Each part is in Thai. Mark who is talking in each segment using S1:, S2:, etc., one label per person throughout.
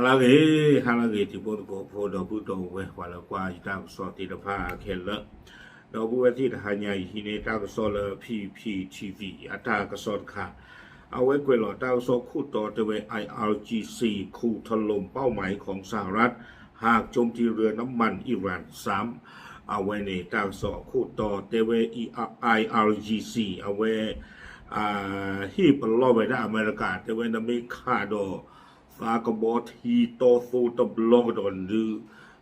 S1: halage ti bo ko pho do bu do we wala kwa ta so ti da pha khe le do bu we ti da hanya yi ne ta so le PPTV အတာကစောခါเอาไว้กวยหลอดาวโซคู่ต่อตะเว IRGC คู่ถล่มเป้าหมายของสหรัฐหากโจมตีเรือน้ำมันอิหร่าน3เอาไว้ในดาวโซคู่ต่อตะเว IRGC เอาไว้ฮีบล้อไว้ได้อเมริกาตะเวนอเมริกาดอฟากบอทีโตฟูตบลองดอนดือ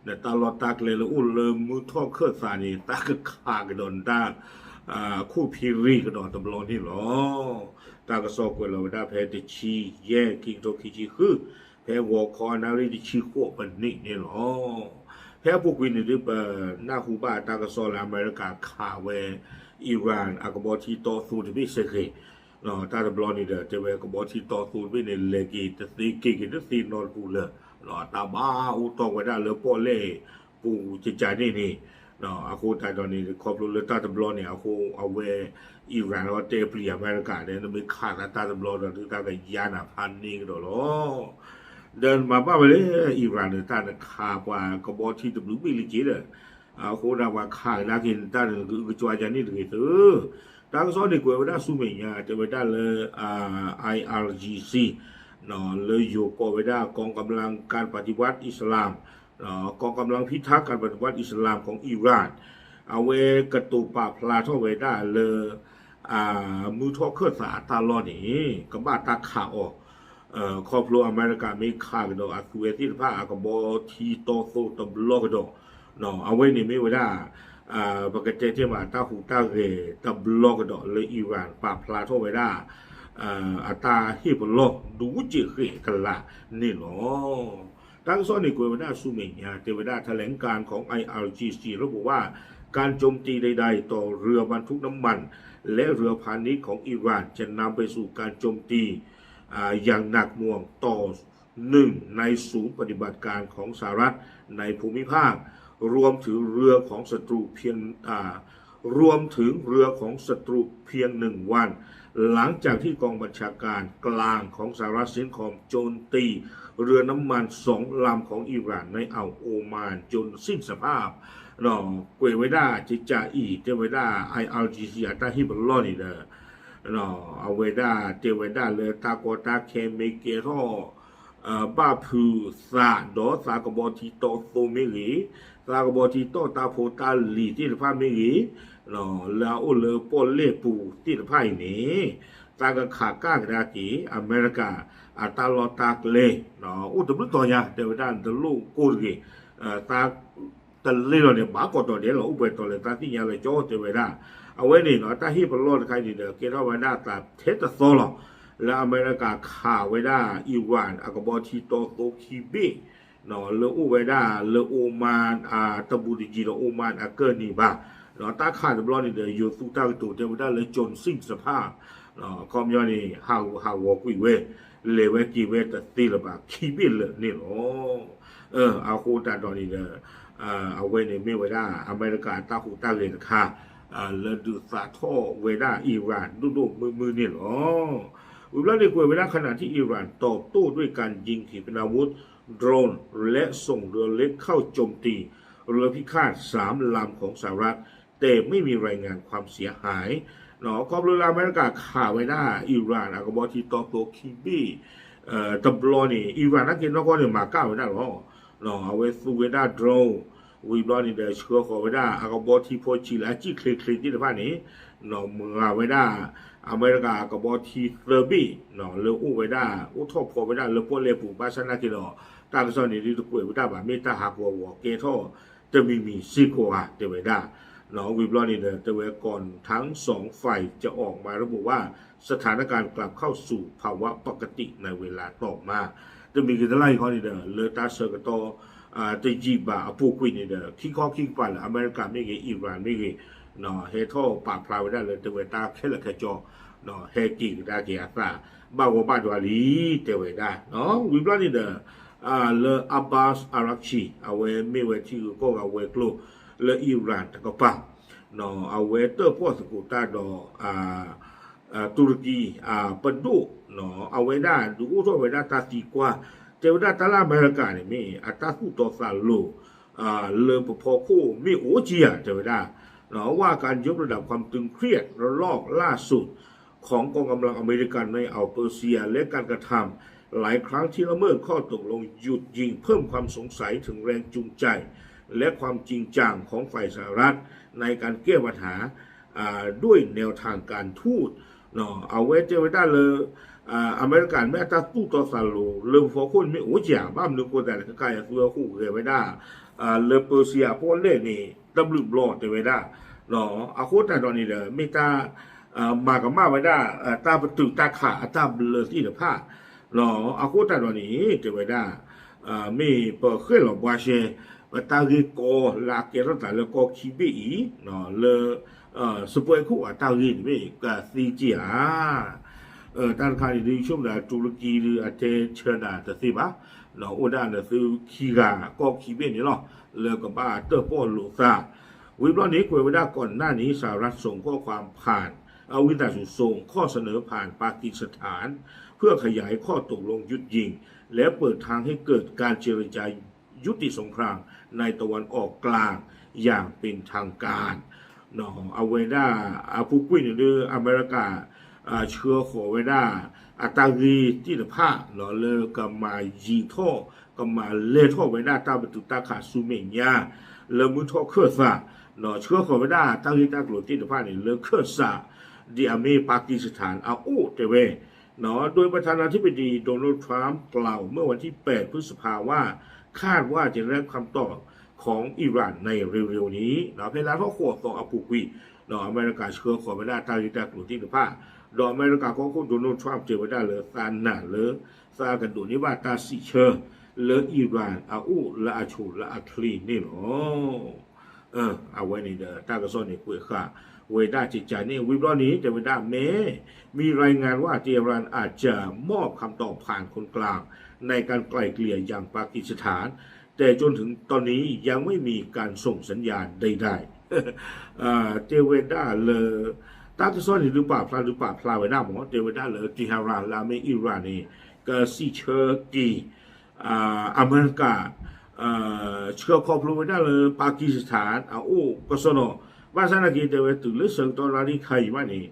S1: เนี่ยตลอดตากเลยแล้วอุ้นเลยมือท่อเคลื่อนสานี่ตากขากระดอนตาคู่พิรีกระดอนตบลองนี่หรอตากระสอบกวยเราได้แพ้ดิชีแย่กิงโตคิจิคือแพ้วอคอนาริดิชีโคปันนี่นี่หรอแพ้พวกวินนี่เป็นหน้าคูบ้าตากระสอบอเมริกาข่าวเวอิหร่านอากบอทีโตฟูที่ไม่เสกเนาะตาบลอนี่เด้อจะเวกบอทีโตฟูไม่ในเลกีตสีกิกตสีนอนปูเลยเนาะตาบ้าอุตองไว้ได้เลยป้อเล่ปูจิจานี่เนาะอาคูตาตอนนี้ครอบรู้เลยตาบลอนี่อาคูเอาเวอิหร่านว่าเตปรีอเมริกาเนี่ยไม่ขาดตาบลอเนี่ยตาก็ยานาพันนี่ก็หรอเดินมาบ้าไปเลยอิหร่านเนี่ยตาเนี่ยขาดกว่ากบอทีตบลูกไม่ลิจิเลยอาคูดาว่าขาดนักกินตาเนี่ยคือจวาจานี่เลยตากซ้อนในกวยว่าได้สุเมียจะไปได้เลย IRGC เนาะเลยอยู่ก็ไปได้กองกำลังการปฏิวัติอิสลามเนาะกองกำลังพิทักษ์การปฏิวัติอิสลามของอิหร่านเอาไว้กระตุกปาพลาท่อไว้ได้เลยมือท่อเคลื่อนสาตาลอนี่กบ้าตาขาออกครอบครัวอเมริกาไม่ขาดดอกอาคูเวที่ผ้าอากบอทีโตโซตบล็อกดอกเนาะเอาไว้นี่ไม่ไว้ได้ปกติที่มาตาหูตาเรตบล็อกดอกเลยอิหร่านปาพลาท่อไว้ได้อัตราฮิบล็อกดูจิเรกันละนี่หรอตั้งซ้อนในกวยว่าสุเมียเทวดาแถลงการของ IRGC ระบุว่าการโจมตีใดๆต่อเรือบรรทุกน้ำมันและเรือพาณิชย์ของอิหร่านจะนำไปสู่การโจมตีอย่างหนักหน่วงต่อหนึ่งในศูนย์ปฏิบัติการของสหรัฐในภูมิภาครวมถึงเรือของศัตรูเพียงหนึ่งวันหลังจากที่กองบัญชาการกลางของสหรัฐเซ็นคอมโจมตีเรือน้ำมัน2 ลำของอิหร่านในอ่าวโอมานจนสิ้นสภาพเนาะกวยไว้ได้จิจาอีเจไว้ได้ IRGC อัตราฮิบลอนี่เด้อเนาะเอาไว้ได้เจไว้ได้เลยตากอตาเคเมเกโรบ้าพูซาดอสากบอทีโตโตเมลีสากบอทีโตตาโพตาลีที่ภาพเมลีเนาะแล้วโอเลปอเล่ปูที่ภาพนี้ตากขาก้ากระจีอเมริกาอัตลอตากเลเนาะอุตบลุตัวยาเดวดานตะลูกูกีตาตะเลเนี่ยบากอตัวเดียวเราอุปตัวเลยตาที่ยาเลยจ่อเดวดาเอาไว้นี่เนาะตาฮิปโลดใครนี่เด้อเกณฑ์เอาไว้ได้ตาเทตโซลและอเมริกาข่าวไว้ได้อิหร่านอากบอทีโตโตคีบีเนาะเลอูไว้ได้เลโอมานตะบูดิจีเลโอมานเกิร์นี่บ้าเนาะตาขาดบลอนี่เด้ออยู่สุตาตัวเดวดาเลยจนสิ้นสภาพเนาะคอมยอนี่ฮาววอกุยเวเลเวกีเวตตีละบ้าคีบีเลยนี่หรอเอาโคตาตอนนี้เด้อเอาไว้ในไม่ไว้ได้อเมริกาตาหูตาเลยนะคะเลดูสาท่อเวด้าอิหร่านดูมือนี่หรออุบลในกวยเวลาขณะที่อิหร่านตอบโต้ด้วยการยิงขีปนาวุธโดรนและส่งเรือเล็กเข้าโจมตีเรือพิฆาต3 ลำของสหรัฐแต่ไม่มีรายงานความเสียหายเนาะกองเรืออเมริกาข่าวไว้ได้อิหร่านอากบอทีโตโตคีบีตบลอนี่อิหร่านนักกินนกก็เนี่ยมาก้าวไว้ได้หรอเนาะเอาไว้สูเวด้าโดรนวิบลอนี่เดชเชื่อขอไว้ได้อากบอทีโพจิลาจิคลิที่ท่านี้เนาะมือไว้ได้อเมริกากบอทีเซอร์บีเนาะเลอูไว้ได้อุทอพอไว้ได้เลปอเลปูบาชนะกิโลตากระสอนนี่ที่ตะกุยไว้ได้แบบเมตาหากวเกทอจะมีซิโกะเตไว้ได้เนาะวิบลอนี่เดจะไว้ก่อนทั้ง2 ฝ่ายจะออกมาระบุว่าสถานการณ์กลับเข้าสู่ภาวะปกติในเวลาต่อมาจะมีกิจไล่ข้อนี้เดเลตาเซอร์กโตตจีบาปูกุยนี่เดคิกไปละอเมริกาไม่เกี่ยอิหร่านไม่เกี่ยเนาะเฮทอปากพลายไว้ได้เลยเตเวตาแค่ละแค่จอเนาะเฮกิได้เกียร์ตาบ้าวบ้าดวาลีเตเวได้เนาะวิบลานี่เดเลอับบาสอารักชีเอาไว้ไม่ไว้ที่ก็เอาไว้กลัวเลอิหร่านตะกปะเนาะเอาไว้เตอร์พวกสกุลตาดอตุรกีปดูเนาะเอาไว้ได้ดูทั่วไว้ได้ตาตีกว่า เจวดาตลาอเมริกาเนี่ยมีอัตราผู้ต่อสารโลเริ่มพอคู่มีโอเจียเจวดาเนาะว่าการยกระดับความตึงเครียดระลอกล่าสุดของกองกำลังอเมริกันในอ่าวเปอร์เซียและการกระทำหลายครั้งที่ละเมิดข้อตกลงหยุดยิงเพิ่มความสงสัยถึงแรงจูงใจและความจริงจังของฝ่ายสหรัฐในการแก้ปัญหาด้วยแนวทางการทูตเนาะเอาไว้เจวดาเลยอเมริกันแม้แต่ตู้ต่อสารโลเริ่มฟอคนไม่โอ้จ่าบ้ามนึกว่าแต่ละกายตัวคู่เกวดาเลเปอร์เซียพวกเล่นี่ดับเบิลบลอดเจวดาเนาะอาโคตรตอนนี้เลยไม่ตามากับมาไว้ได้ตาประตูตาขาตาเบลที่เดือผ้าเนาะอาโคตรตอนนี้เจวดาไม่เปิดขึ้นหรอกว่าเชตาเกโกลาเกลตาเลโกคิบีเนาะเลสปอยคู่ตาเกไม่กับซีจีตอนคราวนี้ช่วงนั้นตุรกีหรืออาจจะเชิญได้แต่สิบ้าเราอุดาเนี่ยคือขีกาก็ขีเป็นนี่เนาะเลิกกับบ้าเตอร์ป้อนลูซาวิบล้อนี้คุยไว้ได้ก่อนหน้านี้สหรัฐส่งข้อความผ่านเอาวินาสุส่งข้อเสนอผ่านปากีสถานเพื่อขยายข้อตกลงหยุดยิงและเปิดทางให้เกิดการเจรจายุติสงครามในตะวันออกกลางอย่างเป็นทางการเนาะเอาไว้ได้ผู้กุยหรืออเมริกาเชื่อขอไว้ได้อัตรารีที่ละผ้าเนาะเลยก็มายีท่อก็มาเล่ท่อไว้ได้ตาประตูตาขาซูเมียเลยมือท่อเครือซาเนาะเชื่อขอไว้ได้ตารีตากลัวที่ละผ้าเนี่ยเลยเครือซาดิอเมริกาปากีสถานเอาอู้เตเวเนาะโดยประธานาธิบดีโดนัลด์ทรัมป์กล่าวเมื่อวันที่8 พฤษภาว่าคาดว่าจะได้คำตอบของอิหร่านในเร็วๆนี้เนาะเพลาท่อขวดต่ออปุกวีเนาะอเมริกาเชื่อขอไว้ได้ตารีตากลัวที่ละผ้าดออเมริกาของคุณโดนัลด์ทรัมป์เจอไว้ได้เลยซานน่ะเลยซากันดูนี่ว่าตาสิเชอเลยอิหร่านอาอูละอาชูละอาคลีนี่หรอเอาไว้ในเดอตากระซ่อนในคุยค่ะเวด้าจิตใจนี่วิบล้อนี้แต่เวด้าแม้มีรายงานว่าเจรานอาจจะมอบคำตอบผ่านคนกลางในการไกล่เกลี่ยอย่างปากีสถานแต่จนถึงตอนนี้ยังไม่มีการส่งสัญญาณใดๆเจเวด้าเลยตากระซ่อนหรือเปล่าพลาไว้หน้าหมอเจเวด้าเลยจิฮารานลาเมอิรานีก็สิเชอร์กีอเมริกาเชื่อครอบครัวไว้ได้เลยปากีสถานโอ้ก็สนอว่าสถานการณ์เดี๋ยวถึงเรื่องตอนนี้ใครมานี่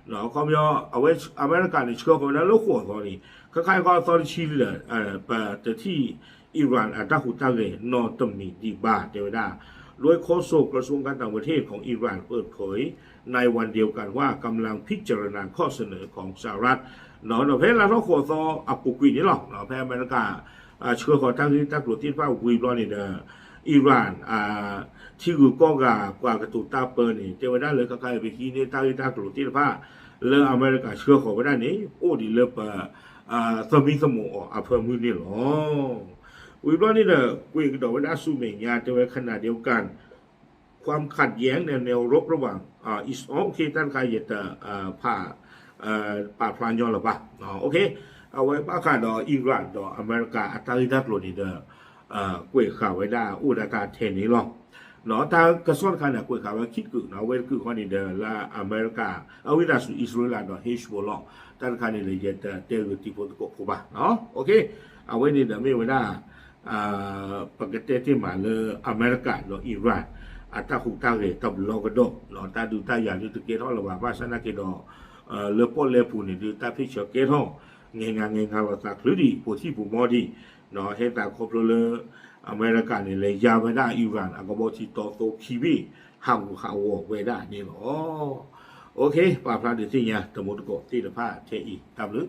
S1: เนาะเขาไม่เอาไว้อเมริกาเนี่ยเชื่อเขาได้แล้วหัวตอนนี้เขาใครก็ตอนชี้เลยแต่ที่อิหร่านตาหุตาเกนอตมีดีบาเดี๋ยวได้โดยโฆษกกระทรวงการต่างประเทศของอิหร่านเปิดเผยในวันเดียวกันว่ากำลังพิจารณาข้อเสนอของสหรัฐเนาะเพลาท่อขวดต่ออปุกวีนี่หรอกเนาะแพ้อเมริกาเชื่อขอตั้งที่ตั้งกลุ่มที่ว่าวีบลอนี่เด้ออิหร่านที่กูก็กว่ากระตุกตาเปิลนี่เจ้าได้เลยก็กลายไปที่นี่ตั้งที่ตั้งกลุ่มที่ว่าเลืออเมริกาเชื่อขอไม่ได้นี่โอ้ดีเลือสมิสมองอเพิ่มมือนี่หรอวีบลอนี่เด้อกูก็ดอกว่าได้สู้เมียจะไว้ขนาดเดียวกันความขัดแย้งแนวรบระหว่างอิสราเอลที่ตั้งใครจะผ่าป่าพลานยอหรือเปล่าโอเคเอาไว้ป้าขาดอิหร่านอเมริกาอัตราที่ดักโลนี่เด้อกวยข่าวไว้ได้อุดาตาเทนนี้หรอกเนาะถ้ากระส่วนขนาดกวยข่าวว่าคิดกึ่งเนาะเว้คือคนนี้เด้อละอเมริกาเอาวินาสุอิสราเอลเฮชบอลล์ตั้งคันนี้เลยจะเตลติโปตุโกคุบะเนาะโอเคเอาไว้นี่เด้อไม่ไว้ได้ปกติที่มาเลยอเมริกาอิหร่านอัตราหุตาเรตับโลกดอเนาะตาดูตาอย่างที่ตะเกียร์ระหว่างว่าชนะเกดอเลปอเลปูนี่ดูตาพิชเกดอเงงว่าสักหรือดีผู้ที่ผู้มอดีเนาะเห็นแต่ครบเลยอเมริกันนี่เลยยาไว้ได้อิหร่านก็บอกที่ต่อโตคีบีห่าวไว้ได้นี่หรอโอเคป่าพลาดที่เนี่ยตะมุตโกที่ละผ้าเทอีตามลึก